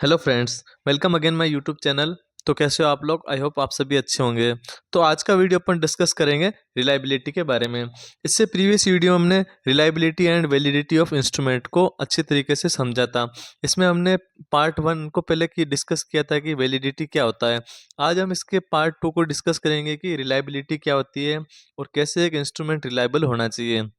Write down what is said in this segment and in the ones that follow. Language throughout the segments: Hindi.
Hello friends, welcome again my YouTube channel. तो कैसे हो आप लोग? आई होप आप सभी अच्छे होंगे। तो आज का वीडियो अपन डिस्कस करेंगे रिलायबिलिटी के बारे में। इससे प्रीवियस वीडियो में हमने reliability and validity of instrument को अच्छी तरीके से समझा था। इसमें हमने पार्ट वन को पहले की डिस्कस किया था कि वैलिडिटी क्या होता है। आज हम इसके पार्ट टू को डिस्कस करेंगे कि रिलायबिलिटी क्या होती है और कैसे एक इंस्ट्रूमेंट रिलायबल होना चाहिए।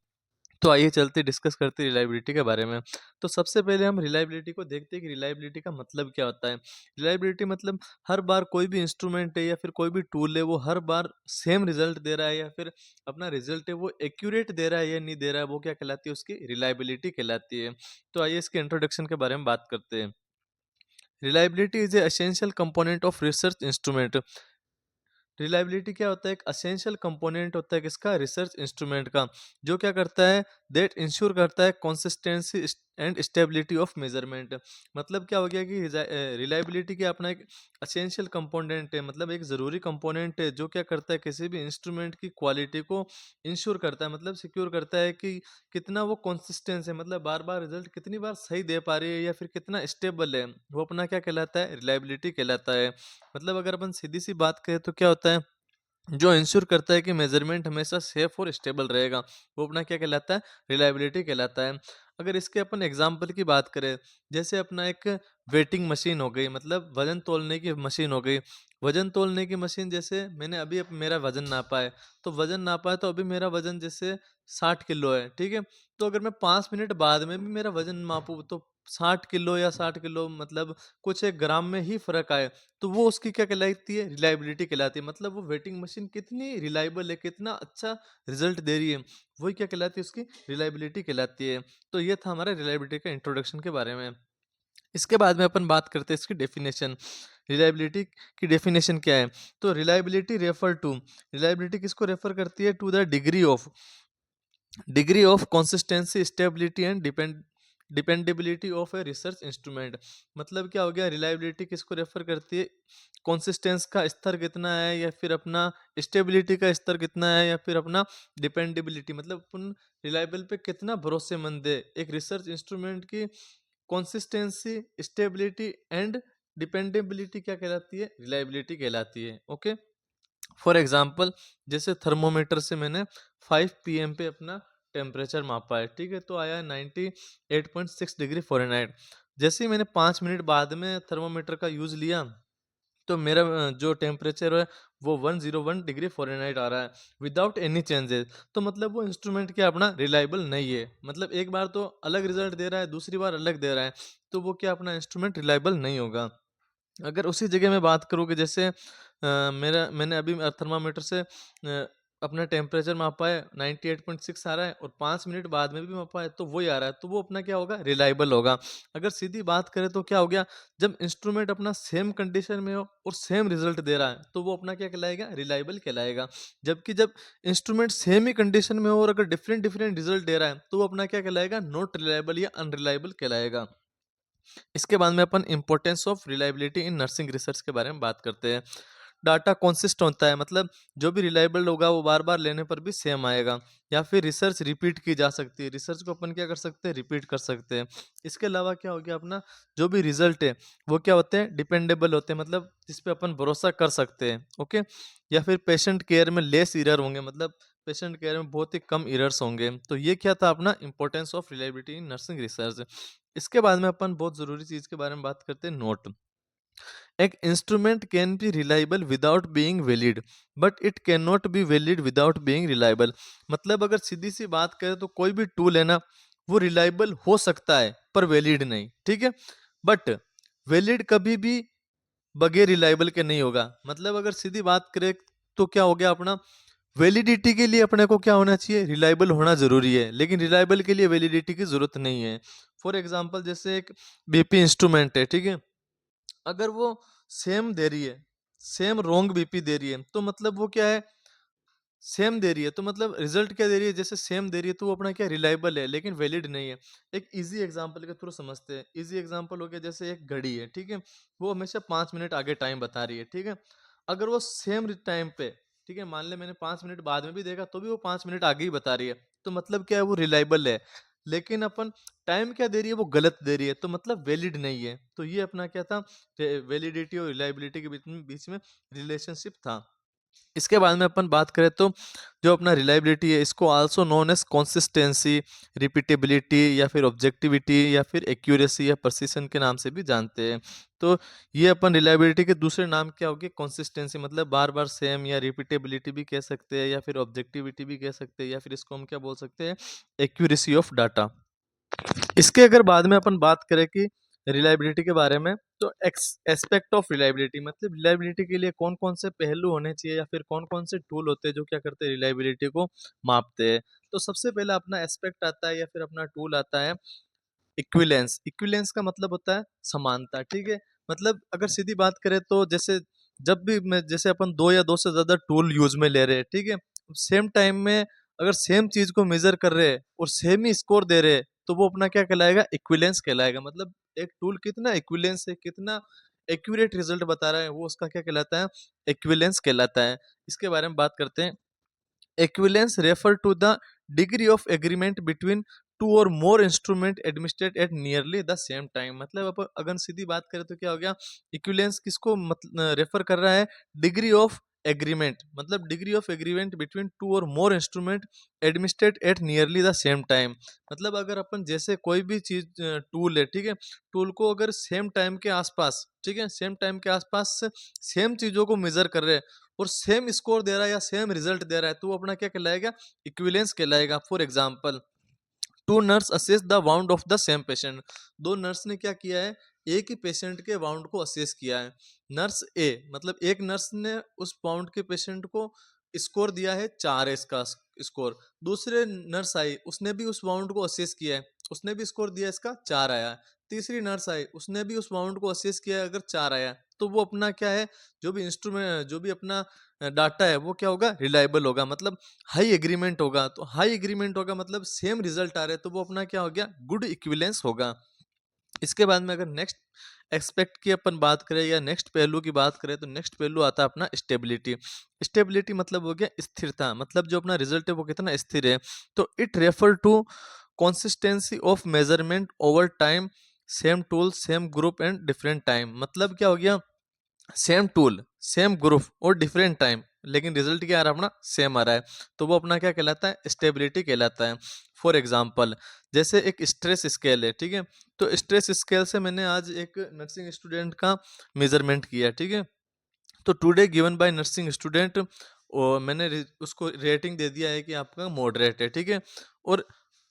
तो आइए चलते डिस्कस करते हैं रिलायबिलिटी के बारे में। तो सबसे पहले हम रिलायबिलिटी को देखते हैं कि रिलायबिलिटी का मतलब क्या होता है। रिलायबिलिटी मतलब हर बार कोई भी इंस्ट्रूमेंट है या फिर कोई भी टूल है वो हर बार सेम रिजल्ट दे रहा है या फिर अपना रिजल्ट है वो एक्यूरेट दे रहा है या नहीं दे रहा है, वो क्या कहलाती है? उसकी रिलायबिलिटी कहलाती है। तो आइए इसके इंट्रोडक्शन के बारे में बात करते हैं। Reliability is a essential component of research instrument. Reliability क्या होता है? एक असेंशियल कंपोनेंट होता है किसका? रिसर्च इंस्ट्रूमेंट का। जो क्या करता है? दैट इंश्योर करता है consistency and stability of measurement. मतलब क्या हो गया कि रिलायबिलिटी क्या अपना एक असेंशियल कंपोनेंट है, मतलब एक ज़रूरी कंपोनेंट है जो क्या करता है किसी भी इंस्ट्रूमेंट की क्वालिटी को इंश्योर करता है, मतलब सिक्योर करता है कि कितना वो कंसिस्टेंस है, मतलब बार बार रिजल्ट कितनी बार सही दे पा रही है या फिर कितना स्टेबल है, वो अपना क्या कहलाता है? रिलायबिलिटी कहलाता है। मतलब अगर अपन सीधी सी बात करें तो क्या होता है? जो इंश्योर करता है कि मेजरमेंट हमेशा सेफ और स्टेबल रहेगा, वो अपना क्या कहलाता है? रिलायबिलिटी कहलाता है। अगर इसके अपन एग्जांपल की बात करें, जैसे अपना एक वेटिंग मशीन हो गई, मतलब वजन तोलने की मशीन हो गई। वजन तोलने की मशीन, जैसे मैंने अभी मेरा वजन नापा है, तो वजन नापा है तो अभी मेरा वजन जैसे 60 किलो है, ठीक है। तो अगर मैं 5 मिनट बाद में भी मेरा वजन मापूँ तो 60 किलो या 60 किलो, मतलब कुछ एक ग्राम में ही फर्क आए, तो वो उसकी क्या कहलाती है? रिलायबिलिटी कहलाती है। मतलब वो वेटिंग मशीन कितनी रिलायबल है, कितना अच्छा रिजल्ट दे रही है, वही क्या कहलाती है? उसकी रिलायबिलिटी कहलाती है। तो ये था हमारा रिलायबिलिटी का इंट्रोडक्शन के बारे में। इसके बाद में अपन बात करते हैं इसकी डेफिनेशन। रिलायबिलिटी की डेफिनेशन क्या है? तो रिलायबिलिटी किसको रेफर करती है? To the degree of consistency, stability and dependability of a research instrument. मतलब क्या हो गया? रिलायबिलिटी किसको रेफर करती है? कंसिस्टेंस का स्तर कितना है या फिर अपना स्टेबिलिटी का स्तर कितना है या फिर अपना डिपेंडेबिलिटी, मतलब अपन रिलायबल पे कितना भरोसेमंद है। एक रिसर्च इंस्ट्रूमेंट की कंसिस्टेंसी, स्टेबिलिटी एंड डिपेंडेबिलिटी क्या कहलाती है? रिलायबिलिटी कहलाती है। ओके। फॉर एग्जाम्पल, जैसे थर्मोमीटर से मैंने 5 PM पे अपना टेम्परेचर मापा है, ठीक है, तो आया 98.6 डिग्री फ़ारेनहाइट। जैसे ही मैंने 5 मिनट बाद में थर्मोमीटर का यूज़ लिया, तो मेरा जो टेम्परेचर है वो 101 डिग्री फ़ारेनहाइट आ रहा है विदाउट एनी चेंजेस। तो मतलब वो इंस्ट्रूमेंट क्या अपना रिलायबल नहीं है, मतलब एक बार तो अलग रिजल्ट दे रहा है, दूसरी बार अलग दे रहा है, तो वो क्या अपना इंस्ट्रूमेंट रिलायबल नहीं होगा। अगर उसी जगह मैं बात करूँ कि जैसे मैंने अभी थर्मामीटर से अपना टेम्परेचर मापा है, 98.6 आ रहा है और 5 मिनट बाद में भी मापा है तो वही आ रहा है, तो वो अपना क्या होगा? रिलायबल होगा। अगर सीधी बात करें तो क्या हो गया? जब इंस्ट्रूमेंट अपना सेम कंडीशन में हो और सेम रिजल्ट दे रहा है तो वो अपना क्या कहलाएगा? रिलायबल कहलाएगा। जबकि जब इंस्ट्रूमेंट सेम ही कंडीशन में हो और अगर डिफरेंट डिफरेंट रिजल्ट दे रहा है तो वो अपना क्या कहलाएगा? नॉट रिलायबल या अनरिलायबल कहलाएगा। इसके बाद में अपन importance of reliability in nursing research के बारे में बात करते हैं। डाटा कॉन्सिस्ट होता है, मतलब जो भी रिलायबल होगा वो बार बार लेने पर भी सेम आएगा। या फिर रिसर्च रिपीट की जा सकती है, रिसर्च को अपन क्या कर सकते हैं? रिपीट कर सकते हैं। इसके अलावा क्या हो गया? अपना जो भी रिजल्ट है वो क्या होते हैं? डिपेंडेबल होते हैं, मतलब जिस पे अपन भरोसा कर सकते हैं। ओके। या फिर पेशेंट केयर में लेस एरर होंगे, मतलब पेशेंट केयर में बहुत ही कम एरर्स होंगे। तो ये क्या था अपना importance of reliability in nursing research. इसके बाद में अपन बहुत जरूरी चीज के बारे में बात करते हैं, नोट। एक instrument can be reliable without being valid, but it can not be valid without being reliable. मतलब अगर सीधी सी बात करें तो कोई भी टूल है ना, वो रिलायबल हो सकता है पर वैलिड नहीं, ठीक है। बट वैलिड कभी भी बगैर रिलायबल के नहीं होगा। मतलब अगर सीधी बात करें तो क्या हो गया अपना? वैलिडिटी के लिए अपने को क्या होना चाहिए? रिलायबल होना जरूरी है, लेकिन रिलायबल के लिए वैलिडिटी की जरूरत नहीं है। फॉर एग्जाम्पल, जैसे एक बीपी इंस्ट्रूमेंट है, ठीक है, अगर वो सेम दे रही है, सेम रोंग बीपी दे रही है, तो मतलब वो क्या है? सेम दे रही है तो मतलब रिजल्ट क्या दे रही है? जैसे सेम दे रही है तो वो अपना क्या? रिलायबल है, लेकिन वैलिड नहीं है। एक इजी एग्जांपल के थ्रू समझते हैं। इजी एग्जांपल हो गया, जैसे एक घड़ी है, ठीक है, वो हमेशा 5 मिनट आगे टाइम बता रही है, ठीक है। अगर वो सेम टाइम पे, ठीक है, मान ले मैंने 5 मिनट बाद में भी देखा तो भी वो 5 मिनट आगे ही बता रही है, तो मतलब क्या है? वो रिलायबल है। लेकिन अपन टाइम क्या दे रही है वो गलत दे रही है, तो मतलब वैलिड नहीं है। तो ये अपना क्या था, वैलिडिटी और रिलायबिलिटी के बीच में रिलेशनशिप था। इसके बाद में अपन बात करें तो जो अपना रिलायबिलिटी है, इसको also known as consistency, repeatability या फिर ऑब्जेक्टिविटी या फिर एक्यूरेसी या प्रिसिशन के नाम से भी जानते हैं। तो ये अपन रिलायबिलिटी के दूसरे नाम क्या हो गए, कंसिस्टेंसी मतलब बार बार सेम, या रिपीटेबिलिटी भी कह सकते हैं, या फिर ऑब्जेक्टिविटी भी कह सकते हैं, या फिर इसको हम क्या बोल सकते हैं, एक्यूरेसी ऑफ डाटा। इसके अगर बाद में अपन बात करें कि रिलायबिलिटी के बारे में, तो एस्पेक्ट ऑफ रिलायबिलिटी मतलब रिलायबिलिटी के लिए कौन कौन से पहलू होने चाहिए या फिर कौन कौन से टूल होते हैं जो क्या करते हैं, रिलायबिलिटी को मापते हैं। तो सबसे पहला अपना एस्पेक्ट आता है या फिर अपना टूल आता है इक्विलेंस। इक्विलेंस का मतलब होता है समानता, ठीक है। मतलब अगर सीधी बात करें तो जैसे जब भी मैं जैसे अपन दो या दो से ज्यादा टूल यूज में ले रहे हैं, ठीक है, सेम टाइम में अगर सेम चीज को मेजर कर रहे हैं और सेम ही स्कोर दे रहे हैं, तो वो अपना क्या कहलाएगा, इक्विलेंस कहलाएगा। मतलब एक टूल कितना इक्विलेंस है, कितना एक्यूरेट रिजल्ट बता रहा है, वो उसका क्या कहलाता है, इक्विलेंस कहलाता है। इसके बारे में बात करते हैं। Equivalence refer to the degree of agreement between two or more instrument administered at nearly the same time। मतलब अगर सीधी बात करें तो क्या हो गया, इक्विलेंस किसको मतलब रेफर कर रहा है, डिग्री ऑफ एग्रीमेंट, मतलब degree of agreement between two और more instrument administrate at nearly the same time. मतलब अगर अपन जैसे कोई भी चीज टूल है, ठीक है, टूल को अगर सेम टाइम के आसपास, ठीक है, सेम टाइम के आसपास सेम चीजों को मेजर कर रहे हैं और सेम स्कोर दे रहा है या सेम रिजल्ट दे रहा है, तो वो अपना क्या कहलाएगा, इक्विलेंस कहलाएगा। For example, two nurse assess the wound of the same patient. दो नर्स ने क्या किया है, एक ही पेशेंट के वाउंड को असेस किया है। नर्स ए मतलब एक नर्स ने उस वाउंड के पेशेंट को स्कोर दिया है 4 है इसका स्कोर। दूसरे नर्स आई, उसने भी उस वाउंड को असेस किया है, उसने भी स्कोर दिया, इसका 4 आया। तीसरी नर्स आई, उसने भी उस वाउंड को असेस किया है, अगर 4 आया, तो वो अपना क्या है, जो भी इंस्ट्रूमेंट जो भी अपना डाटा है वो क्या होगा, रिलायबल होगा। मतलब हाई एग्रीमेंट होगा, तो हाई एग्रीमेंट होगा मतलब सेम रिजल्ट आ रहे हैं, तो वो अपना क्या हो गया, गुड इक्विवेलेंस होगा। इसके बाद में अगर नेक्स्ट एक्सपेक्ट की अपन बात करें या नेक्स्ट पहलू की बात करें, तो नेक्स्ट पहलू आता है अपना स्टेबिलिटी। स्टेबिलिटी मतलब हो गया स्थिरता, मतलब जो अपना रिजल्ट है वो कितना स्थिर है। तो it refer to consistency of measurement over time, same tool same group and different time. मतलब क्या हो गया, सेम टूल सेम ग्रुप और डिफरेंट टाइम, लेकिन रिजल्ट क्या आ रहा है, अपना सेम आ रहा है, तो वो अपना क्या कहलाता है, स्टेबिलिटी कहलाता है। फॉर एग्जांपल, जैसे एक स्ट्रेस स्केल है, ठीक है, तो स्ट्रेस स्केल से मैंने आज एक नर्सिंग स्टूडेंट का मेजरमेंट किया, ठीक है। तो today given by nursing student, और मैंने उसको रेटिंग दे दिया है कि आपका मॉडरेट है, ठीक है। और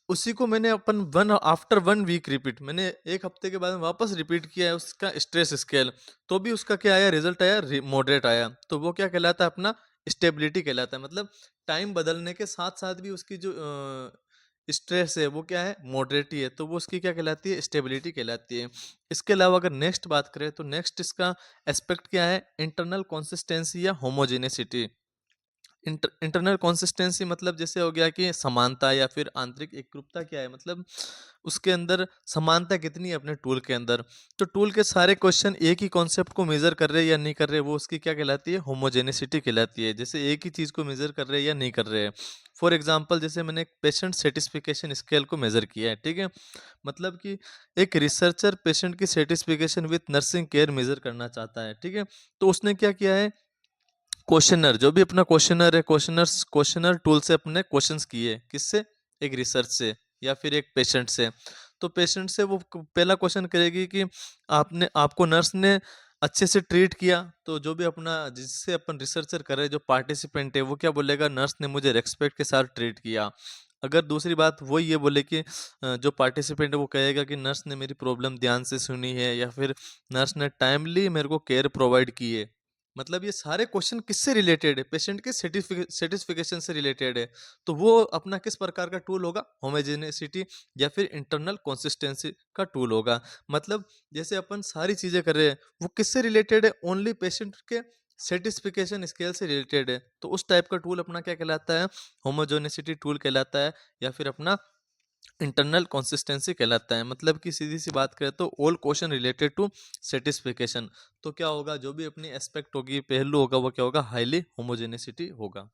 उसी को मैंने अपन वन आफ्टर 1 वीक रिपीट, मैंने एक हफ्ते के बाद में वापस रिपीट किया है उसका स्ट्रेस स्केल, तो भी उसका क्या आया, रिजल्ट आया मॉडरेट आया। तो वो क्या कहलाता है, अपना स्टेबिलिटी कहलाता है। मतलब टाइम बदलने के साथ साथ भी उसकी जो स्ट्रेस है वो क्या है, मॉडरेट ही है, तो वो उसकी क्या कहलाती है, स्टेबिलिटी कहलाती है। इसके अलावा अगर नेक्स्ट बात करें, तो नेक्स्ट इसका एस्पेक्ट क्या है, इंटरनल कंसिस्टेंसी या होमोजेनेसिटी। इंटरनल कंसिस्टेंसी मतलब जैसे हो गया कि समानता या फिर आंतरिक एकरूपता क्या है, मतलब उसके अंदर समानता कितनी है अपने टूल के अंदर। तो टूल के सारे क्वेश्चन एक ही कॉन्सेप्ट को मेजर कर रहे हैं या नहीं कर रहे, वो उसकी क्या कहलाती है, होमोजेनिसिटी कहलाती है। जैसे एक ही चीज को मेजर कर रहे हैं या नहीं कर रहे हैं। फॉर एग्जाम्पल, जैसे मैंने एक पेशेंट सेटिस्फिकेशन स्केल को मेजर किया है, ठीक है, मतलब कि एक रिसर्चर पेशेंट की satisfaction with nursing care measure करना चाहता है, ठीक है। तो उसने क्या किया है, क्वेश्चनर, जो भी अपना क्वेश्चनर है, क्वेश्चनर टूल से अपने क्वेश्चंस किए, किससे, एक रिसर्च से या फिर एक पेशेंट से। तो पेशेंट से वो पहला क्वेश्चन करेगी कि आपको नर्स ने अच्छे से ट्रीट किया, तो जो भी अपना जिससे अपन रिसर्चर कर रहे हैं, जो पार्टिसिपेंट है, वो क्या बोलेगा, नर्स ने मुझे रेस्पेक्ट के साथ ट्रीट किया। अगर दूसरी बात वो ये बोले कि जो पार्टिसिपेंट है वो कहेगा कि नर्स ने मेरी प्रॉब्लम ध्यान से सुनी है, या फिर नर्स ने टाइमली मेरे को केयर प्रोवाइड की है। मतलब ये सारे क्वेश्चन किससे रिलेटेड है, पेशेंट के सेटिस्फिकेशन से रिलेटेड है। तो वो अपना किस प्रकार का टूल होगा, होमोजेनिसिटी या फिर इंटरनल कंसिस्टेंसी का टूल होगा। मतलब जैसे अपन सारी चीजें कर रहे हैं, वो किससे रिलेटेड है, ओनली पेशेंट के सेटिस्फिकेशन स्केल से रिलेटेड है, तो उस टाइप का टूल अपना क्या कहलाता है, होमोजेनिसिटी टूल कहलाता है, या फिर अपना इंटरनल कंसिस्टेंसी कहलाता है। मतलब कि सीधी सी बात करें तो all question related to satisfaction, तो क्या होगा, जो भी अपनी एस्पेक्ट होगी, पहलू होगा, वो क्या होगा, हाईली होमोजेनिसिटी होगा।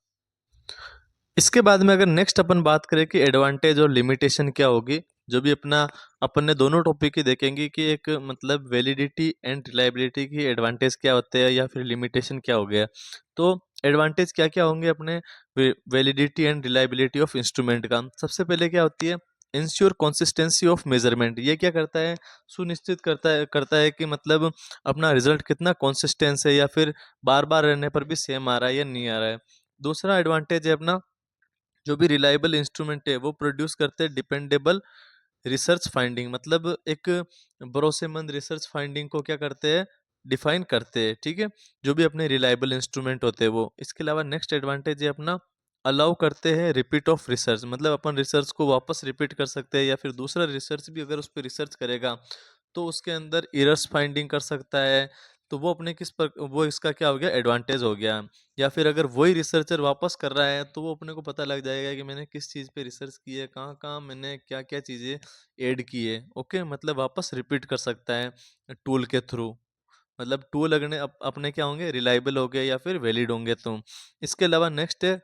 इसके बाद में अगर नेक्स्ट अपन बात करें कि एडवांटेज और लिमिटेशन क्या होगी, जो भी अपना अपन ने दोनों टॉपिक ही देखेंगे कि एक मतलब वैलिडिटी एंड रिलायबिलिटी की एडवांटेज क्या होते हैं या फिर लिमिटेशन क्या हो गया। तो एडवांटेज क्या क्या होंगे अपने validity and reliability of instrument का। सबसे पहले क्या होती है, इंश्योर कंसिस्टेंसी ऑफ मेजरमेंट। ये क्या करता है, सुनिश्चित करता है कि मतलब अपना रिजल्ट कितना कंसिस्टेंस है या फिर बार बार रहने पर भी सेम आ रहा है या नहीं आ रहा है। दूसरा एडवांटेज है अपना, जो भी रिलायबल इंस्ट्रूमेंट है वो प्रोड्यूस करते हैं डिपेंडेबल रिसर्च फाइंडिंग। मतलब एक भरोसेमंद रिसर्च फाइंडिंग को क्या करते हैं, डिफाइन करते हैं, ठीक है, जो भी अपने रिलायबल इंस्ट्रूमेंट होते हैं वो। इसके अलावा नेक्स्ट एडवांटेज है अपना, अलाउ करते हैं रिपीट ऑफ रिसर्च। मतलब अपन रिसर्च को वापस रिपीट कर सकते हैं या फिर दूसरा रिसर्च भी अगर उस पर रिसर्च करेगा तो उसके अंदर एरर्स फाइंडिंग कर सकता है। तो वो अपने किस पर, वो इसका क्या हो गया, एडवांटेज हो गया। या फिर अगर वही रिसर्चर वापस कर रहा है तो वो अपने को पता लग जाएगा कि मैंने किस चीज़ पे रिसर्च की है, कहाँ कहाँ मैंने क्या क्या चीज़ें ऐड की है। ओके, मतलब वापस रिपीट कर सकता है टूल के थ्रू। मतलब टूल अपने क्या होंगे, रिलायबल हो गए या फिर वैलिड होंगे। तो इसके अलावा नेक्स्ट है,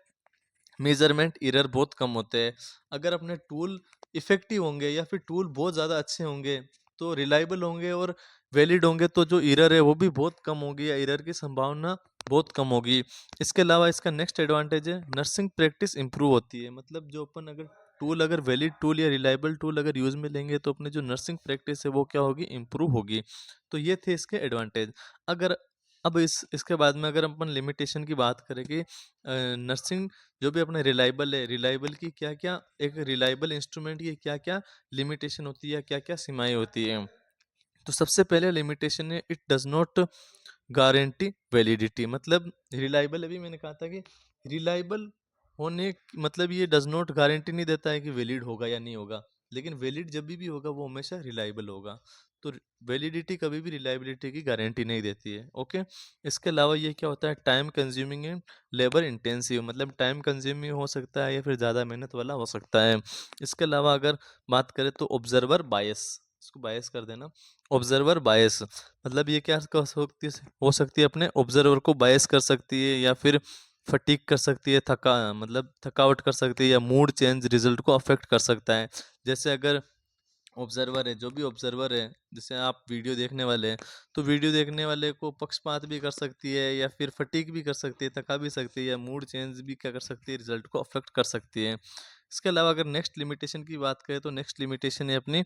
मेजरमेंट एरर बहुत कम होते हैं। अगर अपने टूल इफेक्टिव होंगे या फिर टूल बहुत ज़्यादा अच्छे होंगे तो रिलायबल होंगे और वैलिड होंगे, तो जो एरर है वो भी बहुत कम होगी या एरर की संभावना बहुत कम होगी। इसके अलावा इसका नेक्स्ट एडवांटेज है, नर्सिंग प्रैक्टिस इंप्रूव होती है। मतलब जो अपन अगर टूल, अगर वैलिड टूल या रिलायबल टूल अगर यूज में लेंगे तो अपने जो नर्सिंग प्रैक्टिस है वो क्या होगी, इंप्रूव होगी। तो ये थे इसके एडवांटेज। अगर अब इसके बाद में अगर अपन लिमिटेशन की बात करें कि नर्सिंग जो भी अपने रिलायबल है, रिलायबल की क्या क्या, एक रिलायबल इंस्ट्रूमेंट की क्या क्या लिमिटेशन होती है, क्या क्या सीमाएं होती है। तो सबसे पहले लिमिटेशन है, it does not guarantee validity. मतलब रिलायबल, अभी मैंने कहा था कि रिलायबल मतलब ये डज नॉट गारंटी नहीं देता है कि वैलिड होगा या नहीं होगा, लेकिन वैलिड जब भी होगा वो हमेशा रिलायबल होगा। तो वैलिडिटी कभी भी रिलायबिलिटी की गारंटी नहीं देती है। ओके, इसके अलावा ये क्या होता है, time consuming and labour intensive. मतलब टाइम कंज्यूमिंग हो सकता है या फिर ज़्यादा मेहनत वाला हो सकता है। इसके अलावा अगर बात करें तो ऑब्जर्वर बायस, इसको बायस कर देना, ऑब्जर्वर बायस। मतलब ये क्या हो सकती है अपने ऑब्जर्वर को बायस कर सकती है या फिर फटीक कर सकती है, मतलब थकावट कर सकती है या मूड चेंज रिजल्ट को अफेक्ट कर सकता है। जैसे अगर ऑब्जर्वर है, जो भी ऑब्जर्वर है, जैसे आप वीडियो देखने वाले हैं, तो वीडियो देखने वाले को पक्षपात भी कर सकती है या फिर फटीक भी कर सकती है, थका भी सकती है, या मूड चेंज भी क्या कर सकती है, रिजल्ट को अफेक्ट कर सकती है। इसके अलावा अगर नेक्स्ट लिमिटेशन की बात करें तो नेक्स्ट लिमिटेशन है अपनी,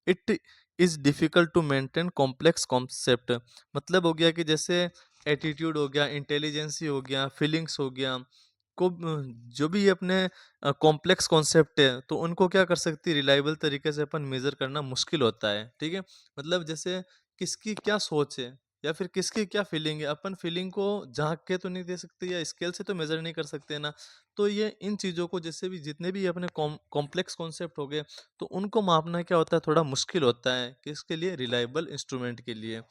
it is difficult to maintain complex concept. मतलब हो गया कि जैसे एटीट्यूड हो गया, इंटेलिजेंसी हो गया, फीलिंग्स हो गया, को जो भी ये अपने कॉम्प्लेक्स कॉन्सेप्ट है तो उनको क्या कर सकती है, रिलायबल तरीके से अपन मेजर करना मुश्किल होता है। ठीक है, मतलब जैसे किसकी क्या सोच है या फिर किसकी क्या फीलिंग है, अपन फीलिंग को झांक के तो नहीं दे सकते या स्केल से तो मेजर नहीं कर सकते ना। तो ये इन चीज़ों को, जैसे भी जितने भी अपने कॉम्प्लेक्स कॉन्सेप्ट हो गए, तो उनको मापना क्या होता है, थोड़ा मुश्किल होता है किसके लिए, रिलायबल इंस्ट्रूमेंट के लिए।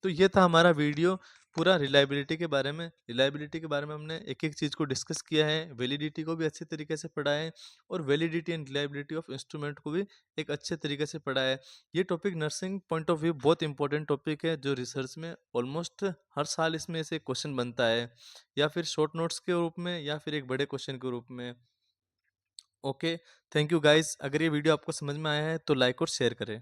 तो ये था हमारा वीडियो पूरा रिलायबिलिटी के बारे में। रिलायबिलिटी के बारे में हमने एक एक चीज़ को डिस्कस किया है, वैलिडिटी को भी अच्छे तरीके से पढ़ा है और validity and reliability of instrument को भी एक अच्छे तरीके से पढ़ा है। ये topic nursing point of view बहुत इंपॉर्टेंट टॉपिक है, जो रिसर्च में ऑलमोस्ट हर साल इसमें से क्वेश्चन बनता है, या फिर शॉर्ट नोट्स के रूप में या फिर एक बड़े क्वेश्चन के रूप में। Okay, thank you guys. अगर ये वीडियो आपको समझ में आया है तो लाइक और शेयर करें।